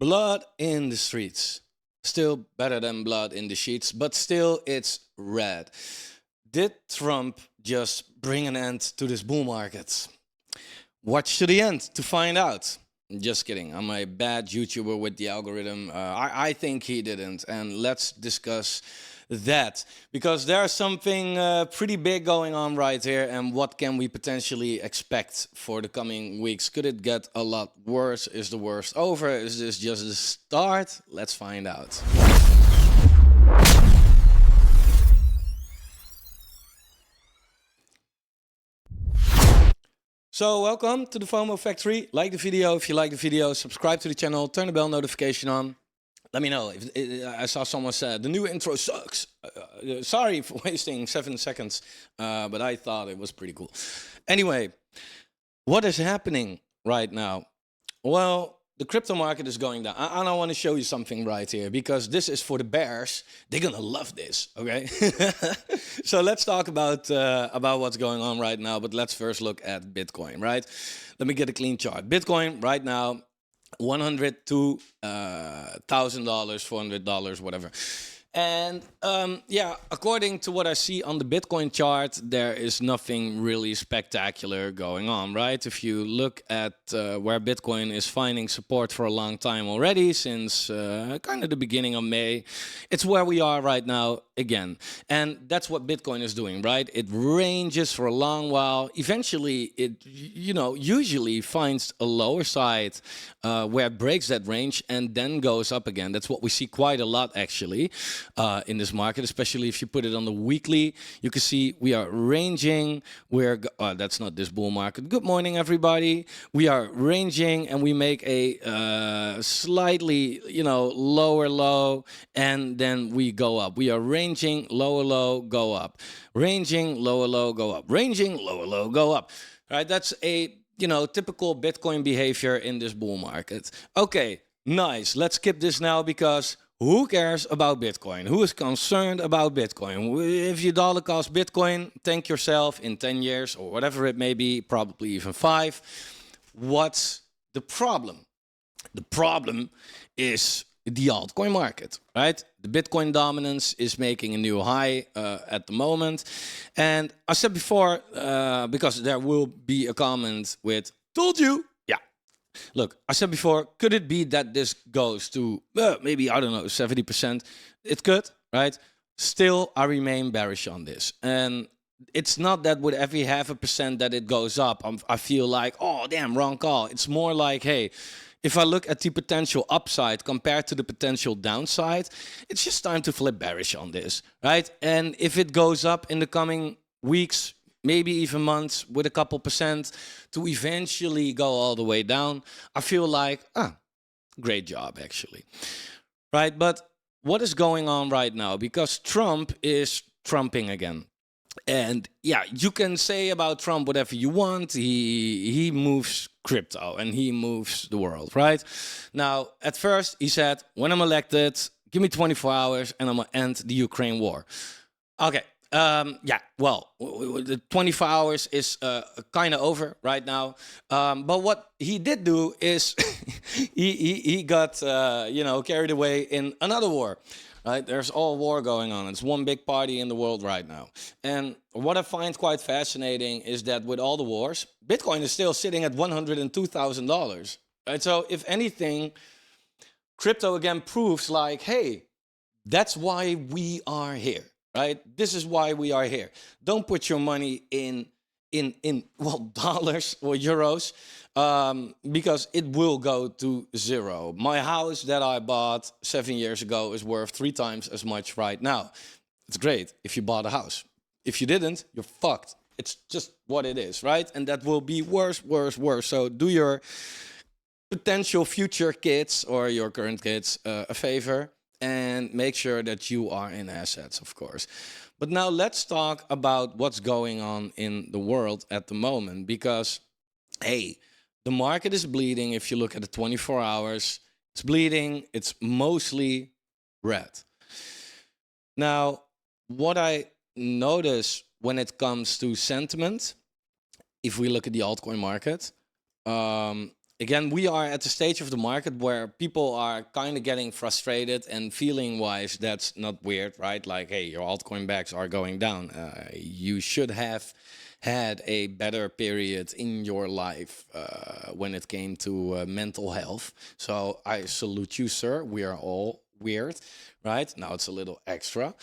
Blood in the streets. Still better than blood in the sheets, but still it's red. Did Trump just bring an end to this bull market? Watch to the end to find out. Just kidding. I'm a bad YouTuber with the algorithm. I think he didn't. And let's discuss that. Because there's something pretty big going on right here. And what can we potentially expect for the coming weeks? Could it get a lot worse? Is the worst over? Is this just the start? Let's find out. So welcome to the FOMO Factory. Like the video if you like the video, subscribe to the channel, turn the bell notification on. Let me know if I saw someone said the new intro sucks. Sorry for wasting 7 seconds, but I thought it was pretty cool. Anyway, what is happening right now? Well, the crypto market is going down. I want to show you something right here because this is for the bears. They're gonna love this, okay? So let's talk about what's going on right now. But let's first look at Bitcoin, right? Let me get a clean chart. Bitcoin right now, $100 to $1,000, $400, whatever. And yeah, according to what I see on the Bitcoin chart, there is nothing really spectacular going on, right? If you look at where Bitcoin is finding support for a long time already, since kind of the beginning of May, it's where we are right now again. And that's what Bitcoin is doing, right? It ranges for a long while. Eventually, it, usually finds a lower side where it breaks that range and then goes up again. That's what we see quite a lot, actually. In this market, especially if you put it on the weekly, you can see we are ranging. That's not this bull market. Good morning, everybody. We are ranging and we make a slightly, lower low, and then we go up. We are ranging, lower low, go up. Ranging, lower low, go up. Ranging, lower low, go up. Right? That's a typical Bitcoin behavior in this bull market. Okay, nice. Let's skip this now because who cares about Bitcoin? Who is concerned about Bitcoin? If you dollar cost Bitcoin, thank yourself in 10 years or whatever it may be, probably even 5. What's the problem? The problem is the altcoin market, right? The Bitcoin dominance is making a new high at the moment. And I said before, because there will be a comment with, told you. Look, I said before, could it be that this goes to maybe, I don't know, 70%? It could, right? Still, I remain bearish on this. And it's not that with every 0.5% that it goes up, I feel like, oh, damn, wrong call. It's more like, hey, if I look at the potential upside compared to the potential downside, it's just time to flip bearish on this, right? And if it goes up in the coming weeks, maybe even months with a couple percent to eventually go all the way down, I feel like, great job, actually. Right? But what is going on right now? Because Trump is trumping again. And yeah, you can say about Trump whatever you want. He moves crypto and he moves the world, right? Now, at first, he said, when I'm elected, give me 24 hours and I'm going to end the Ukraine war. Okay. Yeah, well, the 24 hours is kind of over right now. But what he did do is he got, carried away in another war. Right? There's all war going on. It's one big party in the world right now. And what I find quite fascinating is that with all the wars, Bitcoin is still sitting at $102,000. Right? So if anything, crypto again proves like, hey, that's why we are here. Right? This is why we are here. Don't put your money in dollars or euros, because it will go to zero. My house that I bought 7 years ago is worth 3 times as much right now. It's great if you bought a house. If you didn't, you're fucked. It's just what it is, right? And that will be worse, worse, worse. So do your potential future kids or your current kids a favor and make sure that you are in assets, of course. But now let's talk about what's going on in the world at the moment, because, hey, the market is bleeding. If you look at the 24 hours, it's bleeding. It's mostly red. Now, what I notice when it comes to sentiment, if we look at the altcoin market, again, we are at the stage of the market where people are kind of getting frustrated, and feeling wise, that's not weird, right? Like, hey, your altcoin backs are going down. You should have had a better period in your life when it came to mental health. So I salute you, sir. We are all weird, right? Now it's a little extra.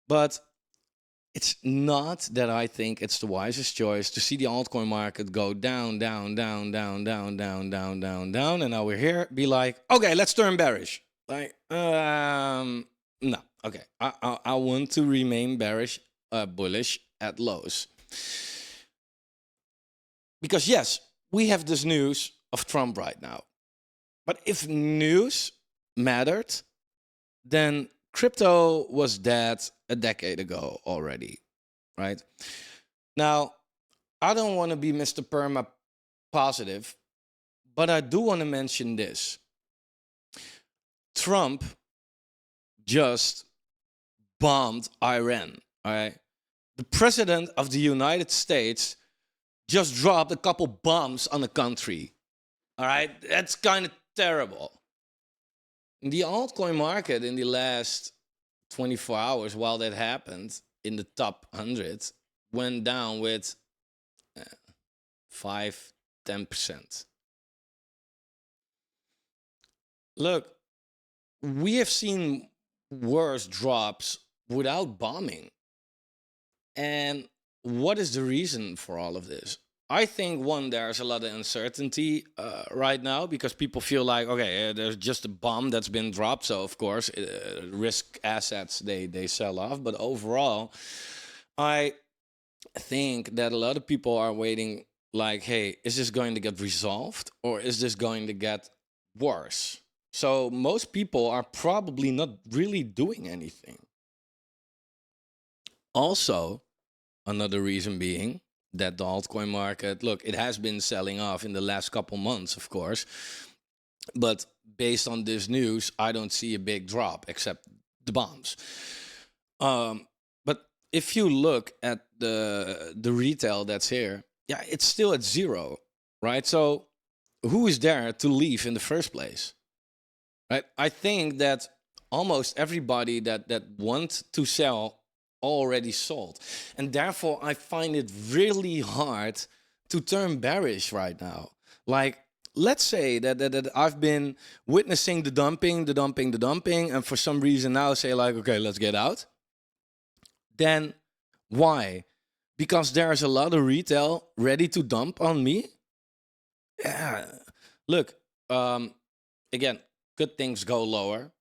But it's not that I think it's the wisest choice to see the altcoin market go down, down, down, down, down, down, down, down, down, and now we're here, be like, okay, let's turn bearish. Like, no, okay, I want to remain bearish, bullish at lows, because yes, we have this news of Trump right now, but if news mattered, then crypto was dead a decade ago already, right? Now, I don't want to be Mr. Perma positive, but I do want to mention this. Trump just bombed Iran, all right? The president of the United States just dropped a couple bombs on the country, all right? That's kind of terrible. The altcoin market in the last 24 hours, while that happened, in the top 100, went down with 5-10%. Look, we have seen worse drops without bombing. And what is the reason for all of this? I think, one, there's a lot of uncertainty right now, because people feel like, okay, there's just a bomb that's been dropped, so of course risk assets, they sell off. But overall, I think that a lot of people are waiting, like, hey, is this going to get resolved, or is this going to get worse? So most people are probably not really doing anything. Also, another reason being that the altcoin market, look, it has been selling off in the last couple months, of course. But based on this news, I don't see a big drop except the bombs. But if you look at the retail that's here, yeah, it's still at zero, right? So who is there to leave in the first place, right? I think that almost everybody that wants to sell already sold, and therefore I find it really hard to turn bearish right now. Like, let's say that I've been witnessing the dumping, and for some reason now say like, okay, let's get out. Then why? Because there's a lot of retail ready to dump on me. Yeah, look, again, good things go lower.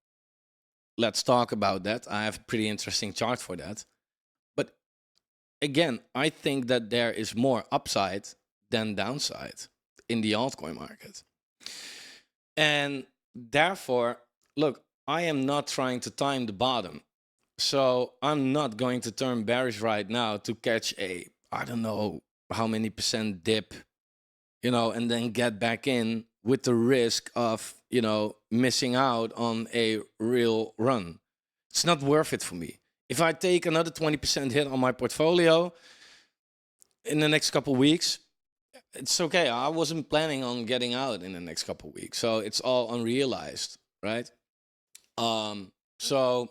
Let's talk about that. I have a pretty interesting chart for that. But again, I think that there is more upside than downside in the altcoin market. And therefore, look, I am not trying to time the bottom. So I'm not going to turn bearish right now to catch a, I don't know how many percent dip, and then get back in with the risk of, missing out on a real run. It's not worth it for me. If I take another 20% hit on my portfolio in the next couple weeks, it's okay. I wasn't planning on getting out in the next couple weeks. So it's all unrealized, right? So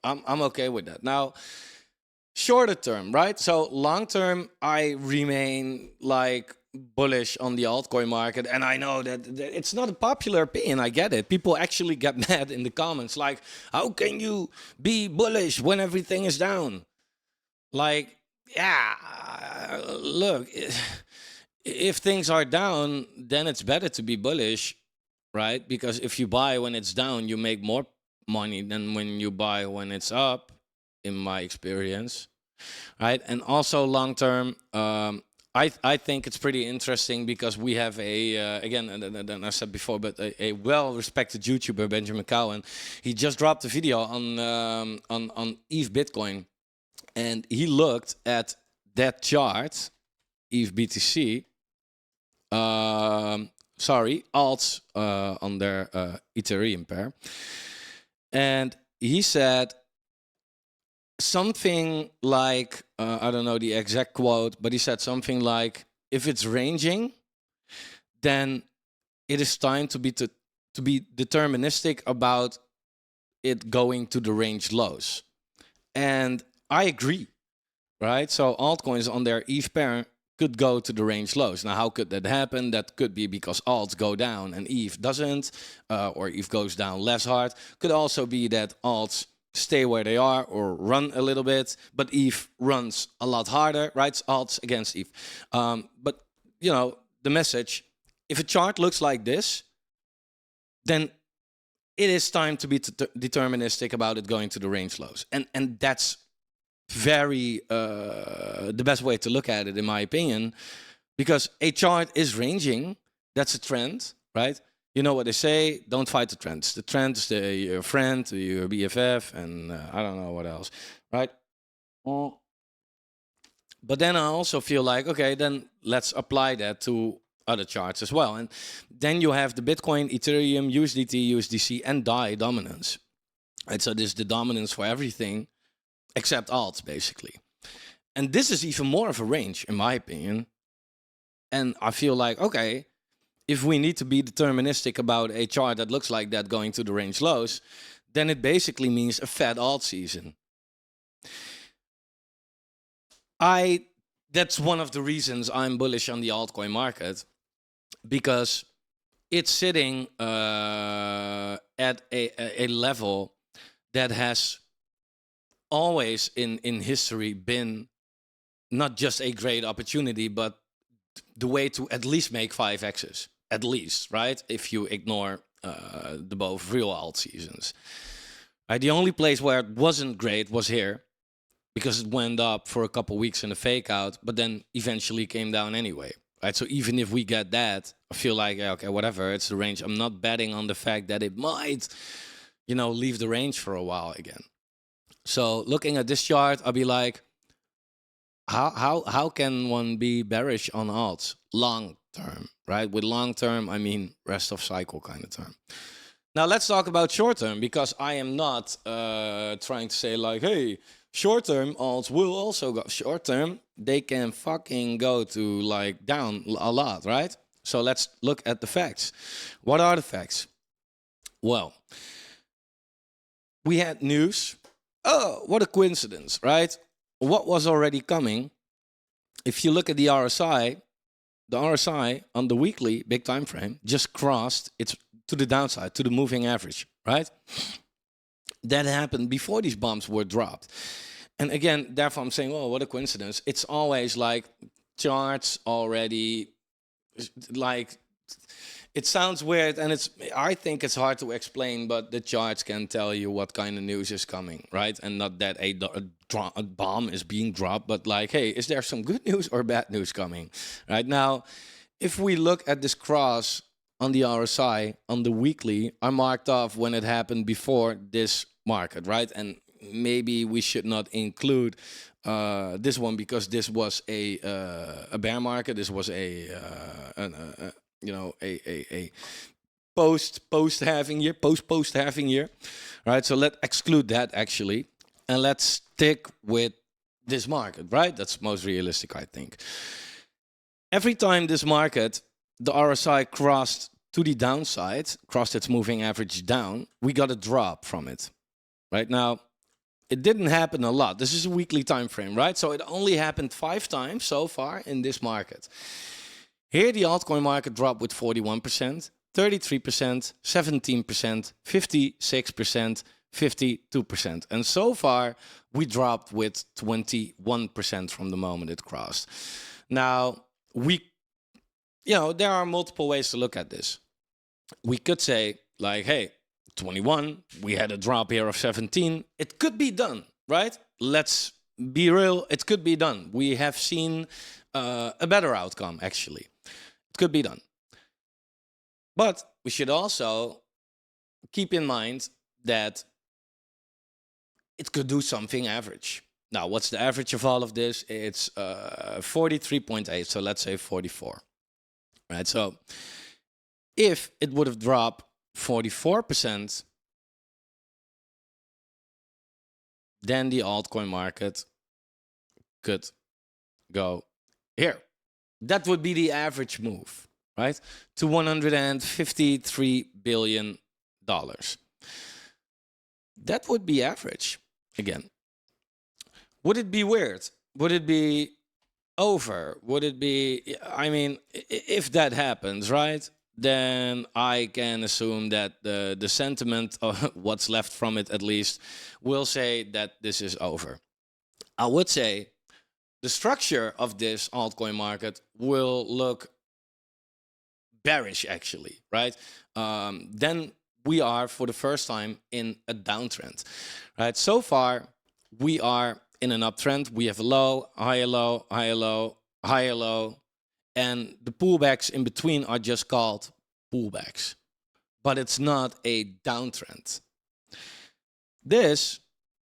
I'm okay with that. Now, shorter term, right? So long term, I remain like bullish on the altcoin market, and I know that it's not a popular opinion. I get it. People actually get mad in the comments, like, how can you be bullish when everything is down? Like, yeah, look, if things are down, then it's better to be bullish, right? Because if you buy when it's down, you make more money than when you buy when it's up, in my experience, right? And also long term, I think it's pretty interesting because we have a again, and I said before, but a well-respected YouTuber, Benjamin Cowan. He just dropped a video on ETH Bitcoin, and he looked at that chart, ETH BTC. Sorry, alts on their Ethereum pair, and he said something like, I don't know the exact quote, but he said something like, if it's ranging, then it is time to be deterministic about it going to the range lows. And I agree, right? So altcoins on their ETH pair could go to the range lows. Now, how could that happen? That could be because alts go down and ETH doesn't, or ETH goes down less hard. Could also be that alts stay where they are or run a little bit, but ETH runs a lot harder, right? It's alts against ETH. But, you know, the message, if a chart looks like this, then it is time to be deterministic about it going to the range lows. And that's very the best way to look at it, in my opinion, because a chart is ranging. That's a trend, right? You know what they say, don't fight the trends. The trend is your friend, your BFF, and I don't know what else, right? Well, but then I also feel like, okay, then let's apply that to other charts as well. And then you have the Bitcoin, Ethereum, USDT, USDC, and DAI dominance. Right? So this is the dominance for everything except alts, basically. And this is even more of a range, in my opinion. And I feel like, okay, if we need to be deterministic about a chart that looks like that going to the range lows, then it basically means a fat alt season. That's one of the reasons I'm bullish on the altcoin market, because it's sitting at a level that has always in history been not just a great opportunity, but the way to at least make 5x's, at least, right? If you ignore the both real alt seasons. Right? The only place where it wasn't great was here, because it went up for a couple weeks in a fake out, but then eventually came down anyway. Right? So even if we get that, I feel like, okay, whatever, it's the range. I'm not betting on the fact that it might, you know, leave the range for a while again. So looking at this chart, I'll be like, how can one be bearish on alts long term, right? With long term, I mean rest of cycle kind of term. Now let's talk about short term, because I am not trying to say like, hey, short term alts will also go. Short term, they can fucking go to like down a lot, right? So let's look at the facts. What are the facts? Well, we had news. Oh, what a coincidence, right? What was already coming? If you look at the RSI on the weekly big time frame just crossed its to the downside, to the moving average, right? That happened before these bombs were dropped. And again, therefore I'm saying, oh, what a coincidence. It's always like charts already, like, it sounds weird, and I think it's hard to explain, but the charts can tell you what kind of news is coming, right? And not that a bomb is being dropped, but like, hey, is there some good news or bad news coming? Right now, if we look at this cross on the RSI, on the weekly, I marked off when it happened before this market, right? And maybe we should not include this one, because this was a bear market. This was a post halving year, right? So let's exclude that actually, and let's stick with this market, right? That's most realistic, I think. Every time this market, the RSI crossed to the downside, crossed its moving average down, we got a drop from it. Right now, it didn't happen a lot. This is a weekly time frame, right? So it only happened 5 times so far in this market. Here, the altcoin market dropped with 41%, 33%, 17%, 56%, 52%. And so far, we dropped with 21% from the moment it crossed. Now, there are multiple ways to look at this. We could say, like, hey, 21, we had a drop here of 17. It could be done, right? Let's be real, it could be done. We have seen a better outcome, actually. It could be done. But we should also keep in mind that it could do something average. Now, what's the average of all of this? It's 43.8, so let's say 44. Right, so if it would have dropped 44%, then the altcoin market could go here. That would be the average move. right? To $153 billion. That would be average again. Would it be weird? Would it be over? Would it be, I mean, if that happens, right? Then I can assume that the sentiment, or what's left from it at least, will say that this is over. I would say the structure of this altcoin market will look bearish actually, right? Then we are for the first time in a downtrend, right? So far, we are in an uptrend. We have a low, higher low, higher low, higher low, and the pullbacks in between are just called pullbacks, but it's not a downtrend. This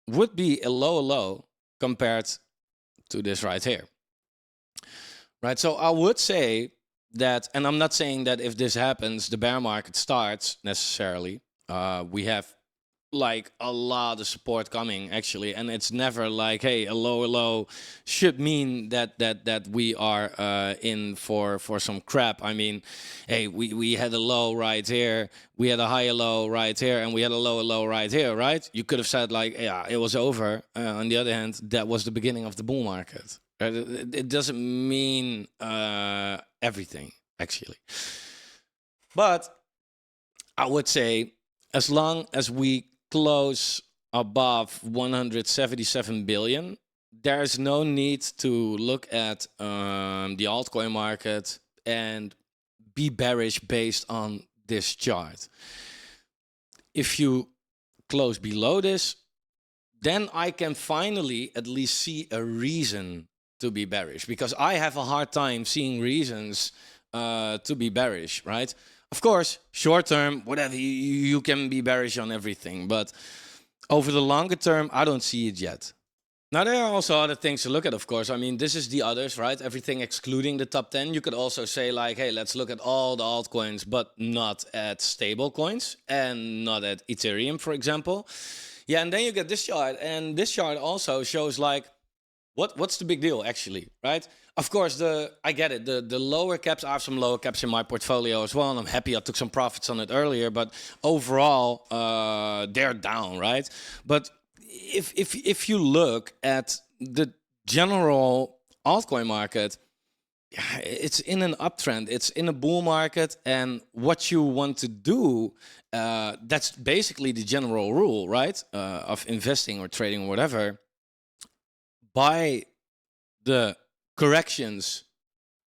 would be a lower low compared to this right here, right? So I would say that, and I'm not saying that if this happens, the bear market starts necessarily. We have like a lot of support coming actually, and it's never like, hey, a lower low should mean that we are in for some crap. I mean, hey, we had a low right here, we had a higher low right here, and we had a lower low right here, right? You could have said like, yeah, it was over. On the other hand, that was the beginning of the bull market. Right? It doesn't mean everything actually, but I would say as long as we close above 177 billion, there's no need to look at the altcoin market and be bearish based on this chart. If you close below this, then I can finally at least see a reason to be bearish, because I have a hard time seeing reasons to be bearish, right? Of course, short term, whatever, you can be bearish on everything, but over the longer term, I don't see it yet. Now, there are also other things to look at, of course. I mean, this is the others, right? Everything excluding the top 10. You could also say like, hey, let's look at all the altcoins, but not at stable coins and not at Ethereum, for example. Yeah, and then you get this chart, and this chart also shows like, what's the big deal actually, right? Of course, I get it. The lower caps, I have some lower caps in my portfolio as well, and I'm happy I took some profits on it earlier. But overall, they're down, right? But if you look at the general altcoin market, it's in an uptrend. It's in a bull market, and what you want to do, that's basically the general rule, right? Of investing or trading or whatever. Buy the corrections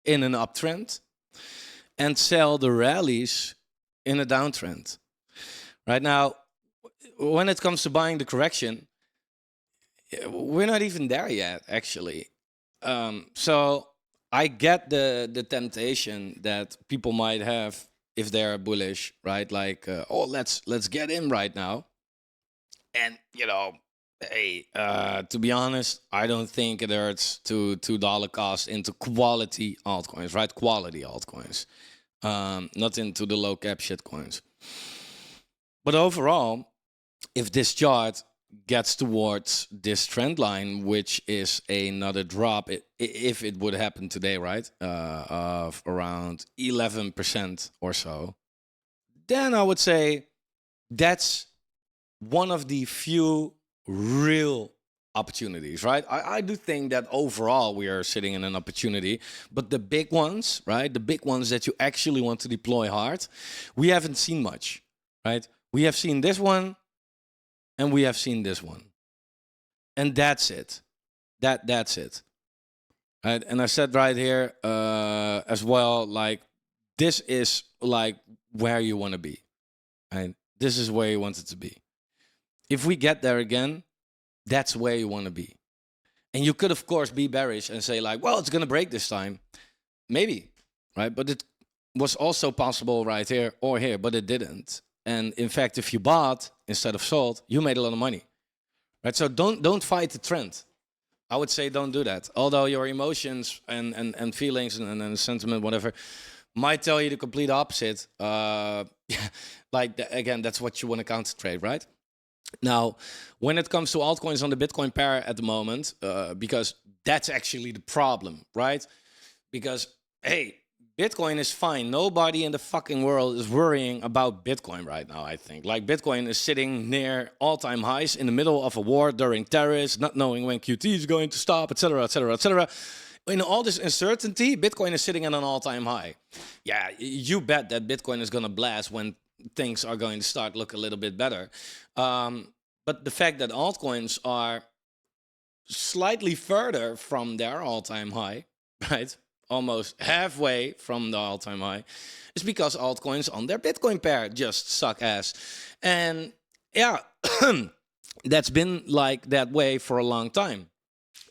in an uptrend and sell the rallies in a downtrend. Right now, when it comes to buying the correction, we're not even there yet, actually. So I get the temptation that people might have if they're bullish, right? Like, oh, let's get in right now. And, you know, hey, to be honest, I don't think it hurts to $2 cost into quality altcoins, right? Quality altcoins, not into the low cap shit coins. But overall, if this chart gets towards this trend line, which is another drop, if it would happen today, right, of around 11% or so, then I would say that's one of the few real opportunities, right? I do think that overall we are sitting in an opportunity, but the big ones, right? The big ones that you actually want to deploy hard, we haven't seen much, right? We have seen this one, and we have seen this one, and that's it. That's it, right? And I said right here as well, like, this is like where you want to be, right? This is where you want it to be. If we get there again, that's where you want to be. And you could, of course, be bearish and say like, well, it's going to break this time. Maybe, right? But it was also possible right here or here, but it didn't. And in fact, if you bought instead of sold, you made a lot of money, right? So don't fight the trend. I would say don't do that. Although your emotions and feelings and sentiment, whatever, might tell you the complete opposite. Like, again, that's what you want to counter trade, right? Now, when it comes to altcoins on the Bitcoin pair at the moment, because that's actually the problem, right? Because, hey, Bitcoin is fine. Nobody in the fucking world is worrying about Bitcoin right now, I think. Like, Bitcoin is sitting near all-time highs in the middle of a war during terrorists, not knowing when QT is going to stop, etc., etc., etc. In all this uncertainty, Bitcoin is sitting at an all-time high. Yeah, you bet that Bitcoin is going to blast when things are going to start look a little bit better. But the fact that altcoins are slightly further from their all-time high, right? Almost halfway from the all-time high, is because altcoins on their Bitcoin pair just suck ass. And yeah, that's been like that way for a long time,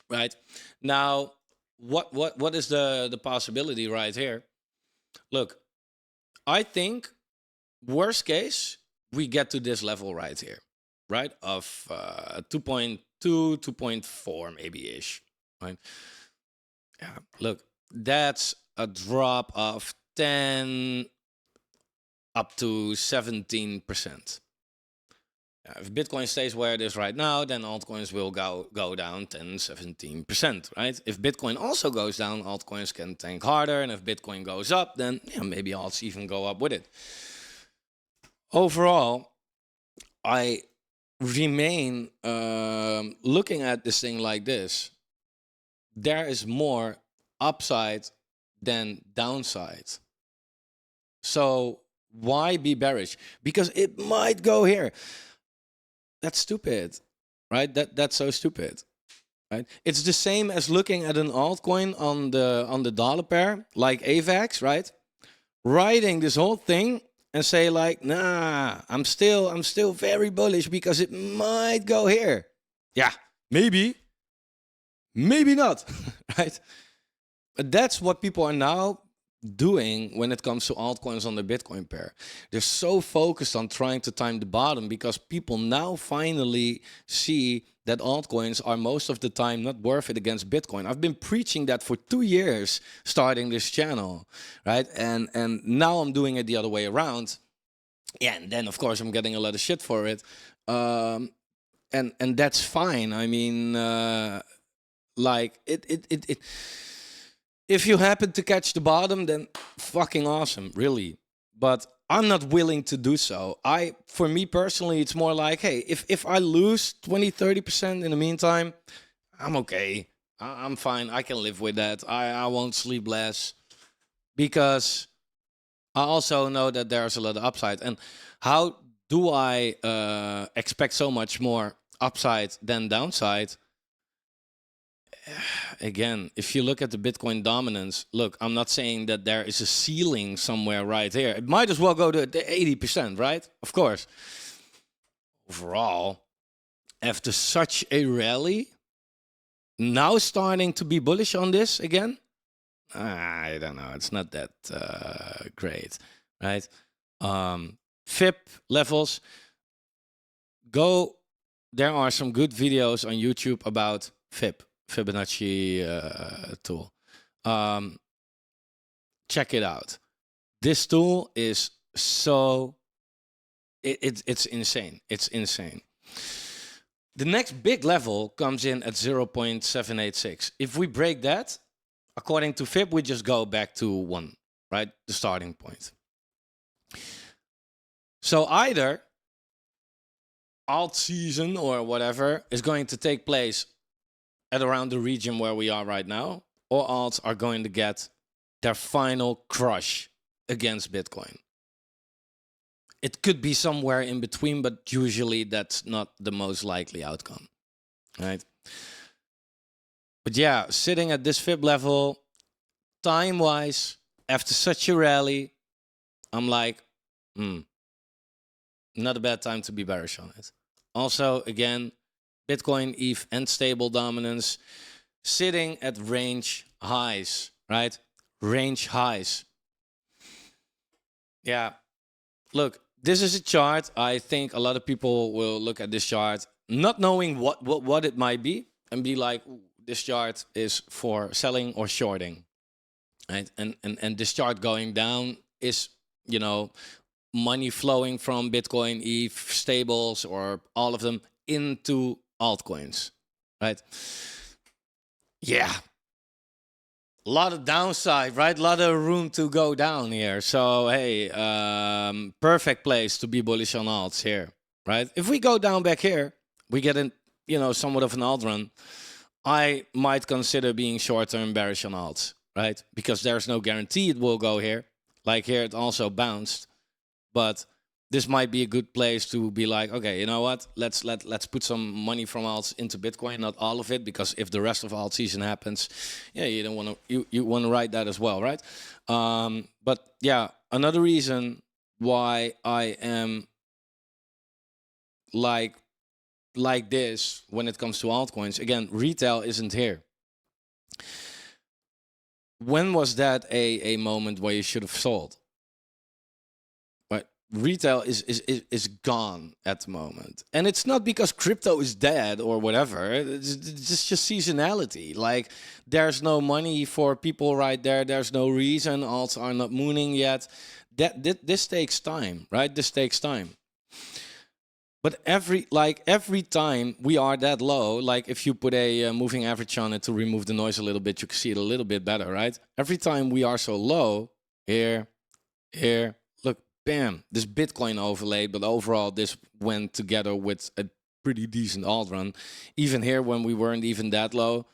right? Now, what is the possibility right here? Look, I think worst case, we get to this level right here, right? Of 2.2, 2.4 maybe-ish, right? Yeah, look, that's a drop of 10 up to 17%. If Bitcoin stays where it is right now, then altcoins will go down 10, 17%, right? If Bitcoin also goes down, altcoins can tank harder. And if Bitcoin goes up, then yeah, maybe alts even go up with it. Overall, I remain looking at this thing like this. There is more upside than downside. So why be bearish? Because it might go here. That's stupid, right? That's so stupid, right? It's the same as looking at an altcoin on the dollar pair, like AVAX, right? Writing this whole thing and say like, nah, I'm still very bullish because it might go here. Yeah, maybe not, right? But that's what people are now doing when it comes to altcoins on the Bitcoin pair. They're so focused on trying to time the bottom because people now finally see that altcoins are most of the time not worth it against Bitcoin. I've been preaching that for 2 years starting this channel, right? And now I'm doing it the other way around. Yeah, and then of course I'm getting a lot of shit for it. And that's fine. I mean, like it if you happen to catch the bottom, then fucking awesome, really. But I'm not willing to do so. For me personally, it's more like, hey, if I lose 20, 30% in the meantime, I'm okay. I'm fine. I can live with that. I won't sleep less because I also know that there's a lot of upside. And how do I expect so much more upside than downside? Again, if you look at the Bitcoin dominance, look, I'm not saying that there is a ceiling somewhere right here. It might as well go to 80%, right? Of course. Overall, after such a rally, now starting to be bullish on this again, I don't know. It's not that great, right? FIP levels. There are some good videos on YouTube about FIP. Fibonacci tool. Check it out. This tool is so it's insane. It's insane. The next big level comes in at 0.786. If we break that, according to FIB, we just go back to 1, right? The starting point. So either alt season or whatever is going to take place at around the region where we are right now, or alts are going to get their final crush against Bitcoin. It could be somewhere in between, but usually that's not the most likely outcome, right? But yeah, sitting at this FIB level, time-wise, after such a rally, I'm like, not a bad time to be bearish on it. Also, again, Bitcoin, ETH, and stable dominance sitting at range highs, right? Range highs. Yeah. Look, this is a chart. I think a lot of people will look at this chart not knowing what it might be and be like, this chart is for selling or shorting, right? And this chart going down is, you know, money flowing from Bitcoin, ETH, stables, or all of them into altcoins, right? Yeah. a lot of downside, right? A lot of room to go down here. So hey, perfect place to be bullish on alts here, right? If we go down back here, we get an, you know, somewhat of an alt run. I might consider being short-term bearish on alts, right? Because there's no guarantee it will go here. Like here, it also bounced, but this might be a good place to be like, okay, you know what? Let's put some money from alts into Bitcoin, not all of it, because if the rest of alt season happens, yeah, you don't want to you want to ride that as well, right? But yeah, another reason why I am like this when it comes to altcoins, again, retail isn't here. When was that a moment where you should have sold? Retail is gone at the moment, and it's not because crypto is dead or whatever. It's just seasonality. Like, there's no money for people right there. There's no reason. Alts are not mooning yet. This takes time, right? This takes time. But every time we are that low, like if you put a moving average on it to remove the noise a little bit, you can see it a little bit better, right? Every time we are so low, here, look, bam, this Bitcoin overlay, but overall this went together with a pretty decent alt run. Even here when we weren't even that low,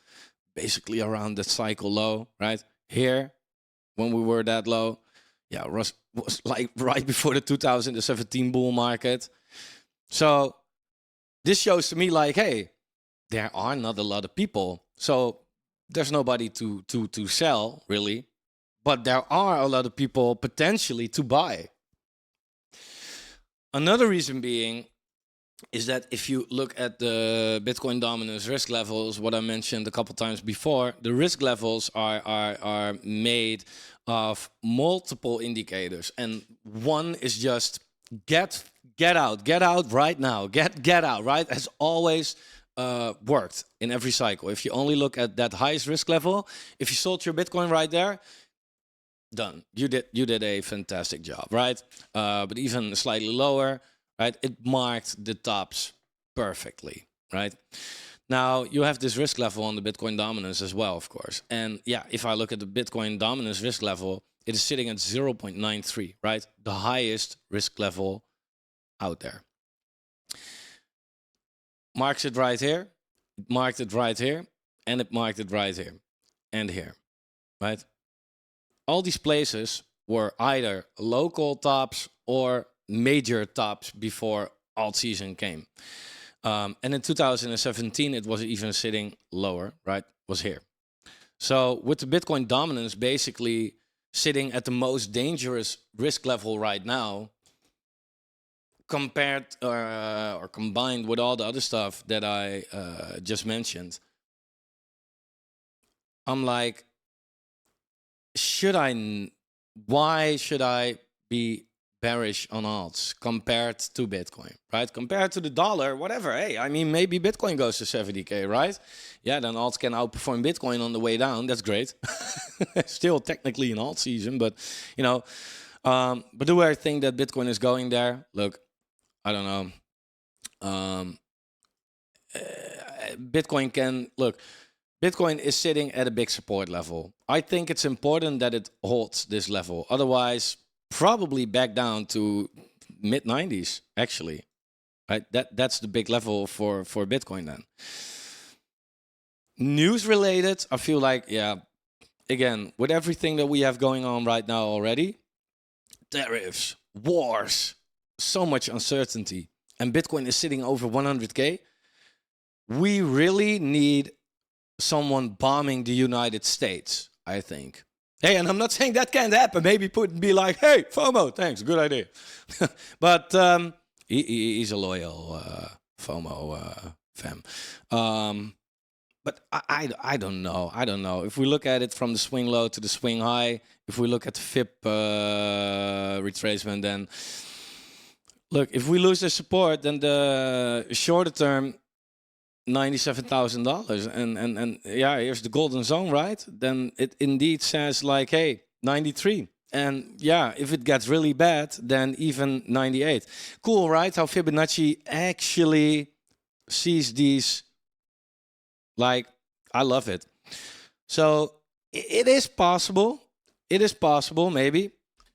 basically around the cycle low, right? Here, when we were that low, yeah, was like right before the 2017 bull market. So this shows to me like, hey, there are not a lot of people. So there's nobody to sell really, but there are a lot of people potentially to buy. Another reason being is that if you look at the Bitcoin dominance risk levels, what I mentioned a couple times before, the risk levels are made of multiple indicators, and one is just get out right now, get out, right? Has always worked in every cycle. If you only look at that highest risk level, if you sold your Bitcoin right there, done. You did a fantastic job, right? But even slightly lower, right? It marked the tops perfectly, right? Now you have this risk level on the Bitcoin dominance as well, of course. And yeah, if I look at the Bitcoin dominance risk level, it is sitting at 0.93, right? The highest risk level out there. Marks it right here, it marked it right here, and it marked it right here and here, right? All these places were either local tops or major tops before alt season came. And in 2017, it was even sitting lower, right? Was here. So with the Bitcoin dominance basically sitting at the most dangerous risk level right now, compared or combined with all the other stuff that I just mentioned, I'm like, why should I be bearish on alts compared to Bitcoin, right? Compared to the dollar, whatever. Hey, I mean, maybe Bitcoin goes to 70K, right? Yeah, then alts can outperform Bitcoin on the way down. That's great. Still technically an alt season, but you know, but do I think that Bitcoin is going there? Look, I don't know. Bitcoin can look. Bitcoin is sitting at a big support level. I think it's important that it holds this level. Otherwise, probably back down to mid 90s, actually. Right? That's the big level for Bitcoin then. News related, I feel like, yeah, again, with everything that we have going on right now already, tariffs, wars, so much uncertainty, and Bitcoin is sitting over 100K, we really need someone bombing the United States, I think. Hey, and I'm not saying that can't happen. Maybe be like, hey, FOMO, thanks, good idea. But he's a loyal FOMO fam. But I don't know. I don't know. If we look at it from the swing low to the swing high, if we look at the FIP retracement, then look, if we lose the support, then the shorter term $97,000 and yeah, here's the golden zone, right? Then it indeed says like, hey, 93. And yeah, if it gets really bad, then even 98. Cool, right? How Fibonacci actually sees these. Like, I love it. So it is possible. It is possible, maybe.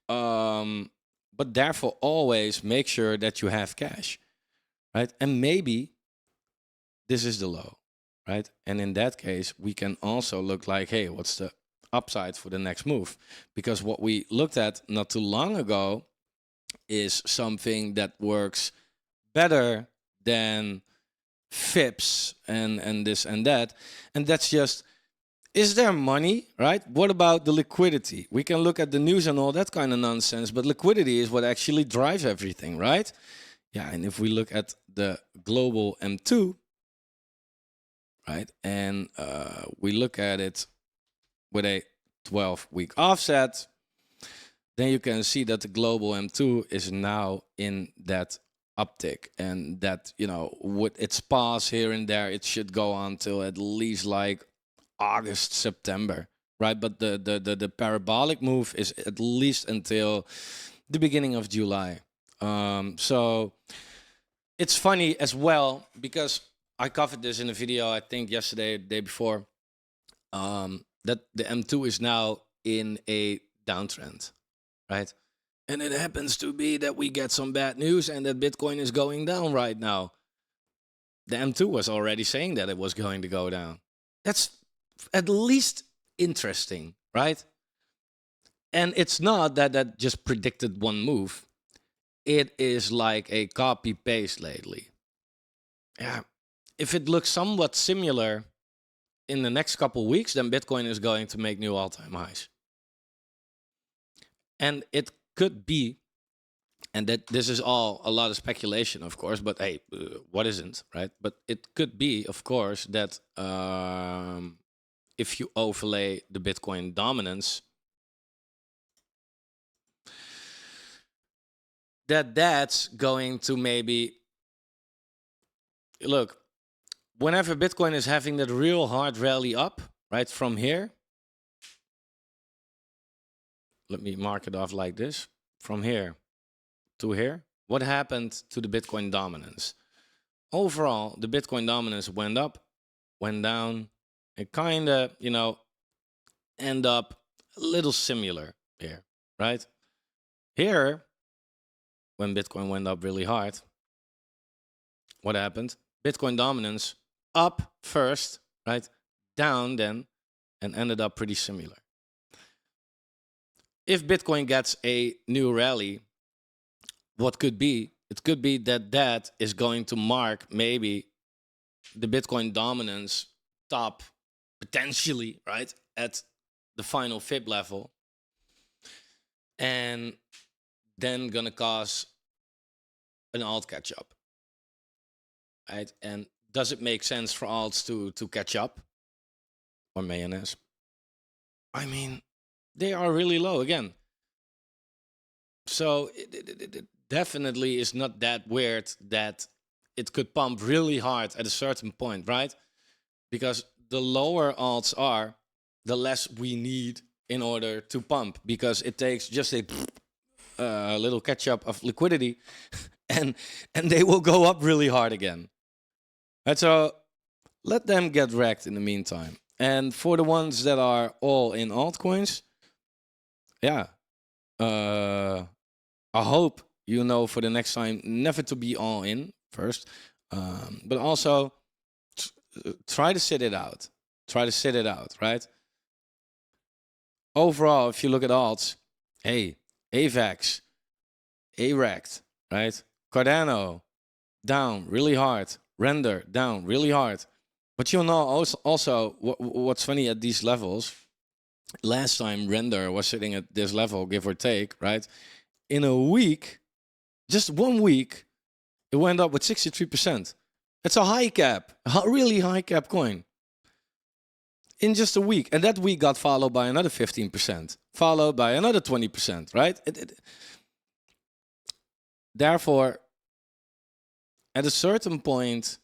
But therefore, always make sure that you have cash, right? And maybe this is the low, right? And in that case, we can also look like, hey, what's the upside for the next move? Because what we looked at not too long ago is something that works better than FIPS and this and that. And that's just, is there money, right? What about the liquidity? We can look at the news and all that kind of nonsense, but liquidity is what actually drives everything, right? Yeah, and if we look at the global M2, right, and we look at it with a 12-week offset, then you can see that the global M2 is now in that uptick, and that, you know, with its pause here and there, it should go on till at least like August, September, right? But the parabolic move is at least until the beginning of July. So it's funny as well, because I covered this in a video, I think yesterday, the day before, that the M2 is now in a downtrend, right? And it happens to be that we get some bad news and that Bitcoin is going down right now. The M2 was already saying that it was going to go down. That's at least interesting, right? And it's not that that just predicted one move. It is like a copy paste lately. Yeah. If it looks somewhat similar in the next couple weeks, then Bitcoin is going to make new all-time highs. And it could be, and that this is all a lot of speculation, of course, but hey, what isn't, right? But it could be, of course, that if you overlay the Bitcoin dominance, that's going to maybe, look, whenever Bitcoin is having that real hard rally up, right, from here, let me mark it off like this, from here to here, what happened to the Bitcoin dominance? Overall, the Bitcoin dominance went up, went down, and kind of, you know, end up a little similar here, right? Here, when Bitcoin went up really hard, what happened? Bitcoin dominance up first, right? Down then, and ended up pretty similar. If Bitcoin gets a new rally, what could be? It could be that that is going to mark maybe the Bitcoin dominance top potentially, right, at the final fib level, and then gonna cause an alt catch up, right? And does it make sense for alts to catch up, or mayonnaise? I mean, they are really low again. So it definitely is not that weird that it could pump really hard at a certain point, right? Because the lower alts are, the less we need in order to pump, because it takes just a little catch up of liquidity and they will go up really hard again. And so let them get wrecked in the meantime. And for the ones that are all in altcoins, yeah, I hope you know for the next time never to be all in first, but also try to sit it out. Try to sit it out, right? Overall, if you look at alts, hey, AVAX, ARECT, right? Cardano, down really hard. Render, down really hard. But you'll know also what's funny at these levels. Last time Render was sitting at this level, give or take, right? In a week, just 1 week, it went up with 63%. It's a high cap, a really high cap coin. In just a week. And that week got followed by another 15%, followed by another 20%, right? Therefore, at a certain point,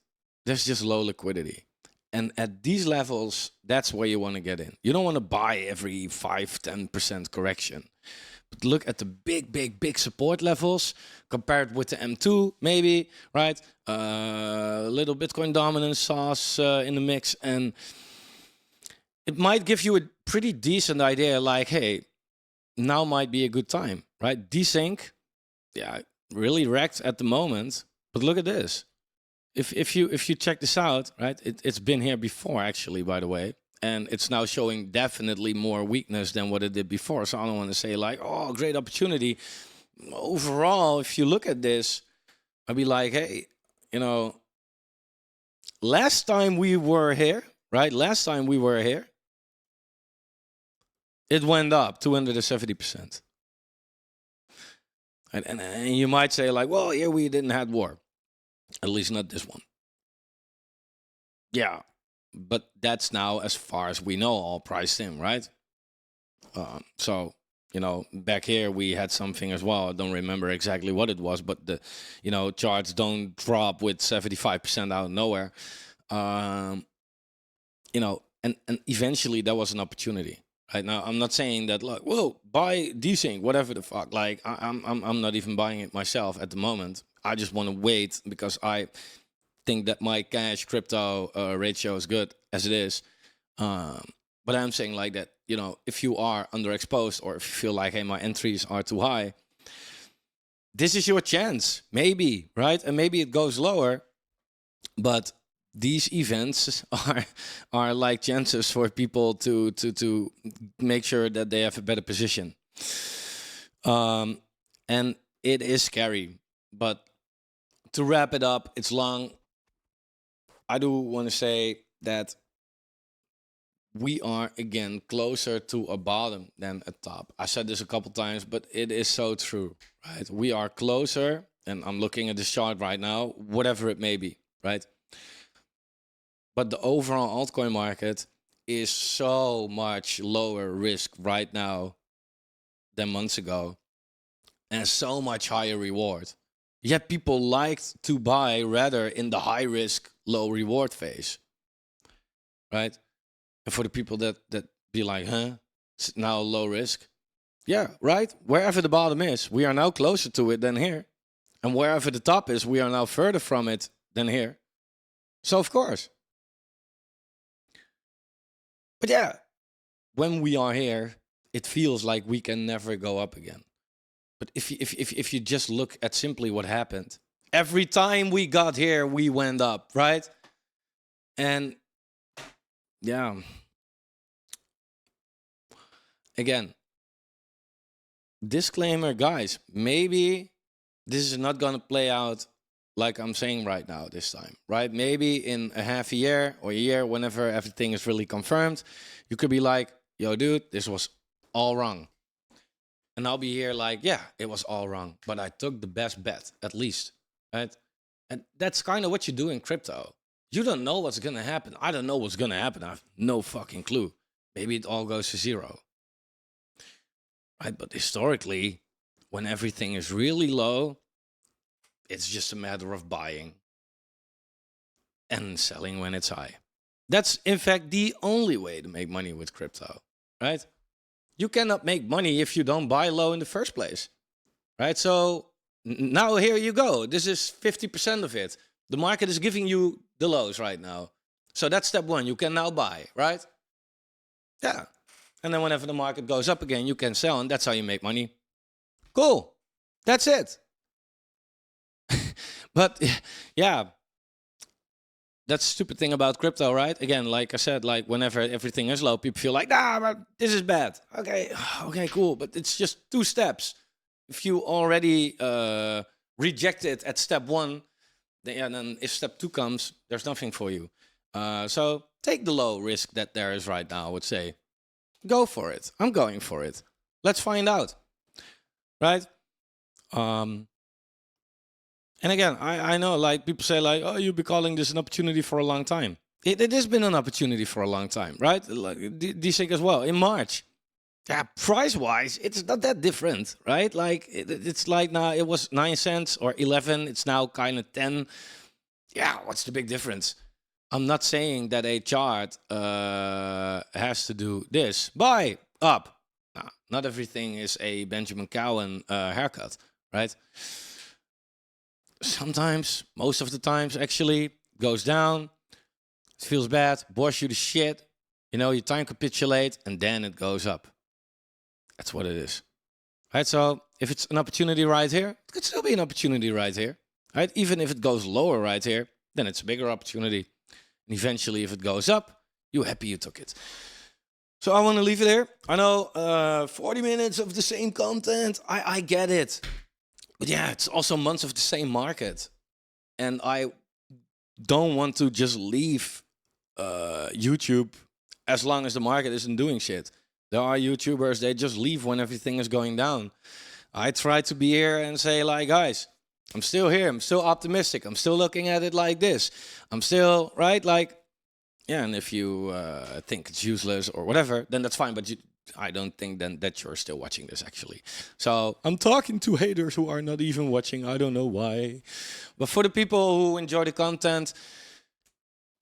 there's just low liquidity. And at these levels, that's where you want to get in. You don't want to buy every 5-10% correction. But look at the big support levels compared with the M2, maybe, right? Little Bitcoin dominance sauce in the mix. And it might give you a pretty decent idea, like, hey, now might be a good time, right? Desync, yeah, really wrecked at the moment, but look at this. If you check this out, right, it's been here before, actually, by the way, and it's now showing definitely more weakness than what it did before. So I don't want to say like, oh, great opportunity. Overall, if you look at this, I'd be like, hey, you know, last time we were here, right? Last time we were here, it went up 270%. And you might say like, well, yeah, we didn't have war. At least not this one. Yeah, but that's now as far as we know, all priced in, right? So, you know, back here we had something as well. I don't remember exactly what it was, but the, you know, charts don't drop with 75% out of nowhere. You know, and eventually there was an opportunity. Right now, I'm not saying that like, whoa, buy desync, whatever the fuck. Like, I'm not even buying it myself at the moment. I just want to wait because I think that my cash crypto ratio is good as it is. But I'm saying like that, you know, if you are underexposed or if you feel like, hey, my entries are too high, this is your chance, maybe, right? And maybe it goes lower, but these events are like chances for people to make sure that they have a better position. And it is scary, but to wrap it up, it's long. I do want to say that we are again closer to a bottom than a top. I said this a couple times, but it is so true, right? We are closer, and I'm looking at this chart right now, whatever it may be, right? But the overall altcoin market is so much lower risk right now than months ago, and so much higher reward. Yet people liked to buy rather in the high risk, low reward phase, right? And for the people that be like, huh, it's now low risk. Yeah, right? Wherever the bottom is, we are now closer to it than here. And wherever the top is, we are now further from it than here. So of course. But yeah, when we are here, it feels like we can never go up again. But if you just look at simply what happened, every time we got here, we went up, right? And yeah, again, disclaimer, guys, maybe this is not going to play out like I'm saying right now this time, right? Maybe in a half a year or a year, whenever everything is really confirmed, you could be like, yo, dude, this was all wrong. And I'll be here like, yeah, it was all wrong, but I took the best bet, at least, right? And that's kind of what you do in crypto. You don't know what's going to happen. I don't know what's going to happen. I have no fucking clue. Maybe it all goes to zero. Right? But historically, when everything is really low, it's just a matter of buying and selling when it's high. That's, in fact, the only way to make money with crypto, right? You cannot make money if you don't buy low in the first place, right? So now here you go. This is 50% of it. The market is giving you the lows right now. So that's step one. You can now buy, right? Yeah. And then whenever the market goes up again, you can sell, and that's how you make money. Cool. That's it. But yeah, that's the stupid thing about crypto, right? Again, like I said, like whenever everything is low, people feel like, nah, but this is bad. Okay, okay, cool. But it's just 2 steps. If you already reject it at step 1, then if step 2 comes, there's nothing for you. So take the low risk that there is right now, I would say. Go for it. I'm going for it. Let's find out, right? And again, I know, like, people say, like, oh, you'll be calling this an opportunity for a long time. It has been an opportunity for a long time, right? Like, desync as well, in March. Yeah, price-wise, it's not that different, right? Like, it's like now it was 9 cents or 11. It's now kind of 10. Yeah, what's the big difference? I'm not saying that a chart has to do this. Buy, up. Nah, not everything is a Benjamin Cowan haircut, right? Sometimes, most of the times, actually, goes down. It feels bad. Bores you to shit. You know, you time capitulate and then it goes up. That's what it is. Right? So if it's an opportunity right here, it could still be an opportunity right here. Right? Even if it goes lower right here, then it's a bigger opportunity. And eventually, if it goes up, you're happy you took it. So I want to leave it here. I know 40 minutes of the same content. I get it. But yeah, it's also months of the same market. And I don't want to just leave YouTube as long as the market isn't doing shit. There are YouTubers, they just leave when everything is going down. I try to be here and say, like, guys, I'm still here. I'm still optimistic. I'm still looking at it like this. I'm still, right? Like, yeah, and if you think it's useless or whatever, then that's fine. But I don't think then that you're still watching this, actually. So I'm talking to haters who are not even watching. I don't know why. But for the people who enjoy the content,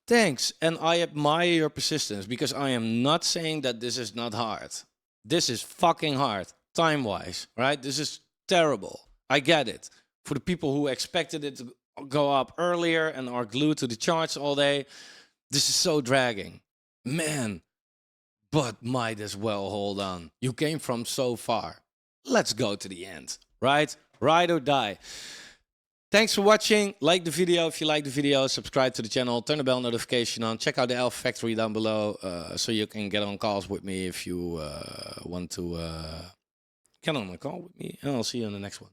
thanks. And I admire your persistence, because I am not saying that this is not hard. This is fucking hard, time-wise, right? This is terrible. I get it. For the people who expected it to go up earlier and are glued to the charts all day, this is so dragging. Man, but might as well hold on. You came from so far. Let's go to the end, right? Ride or die. Thanks for watching. Like the video if you like the video. Subscribe to the channel. Turn the bell notification on. Check out the Alpha Factory down below so you can get on calls with me if you want to get on a call with me. And I'll see you in the next one.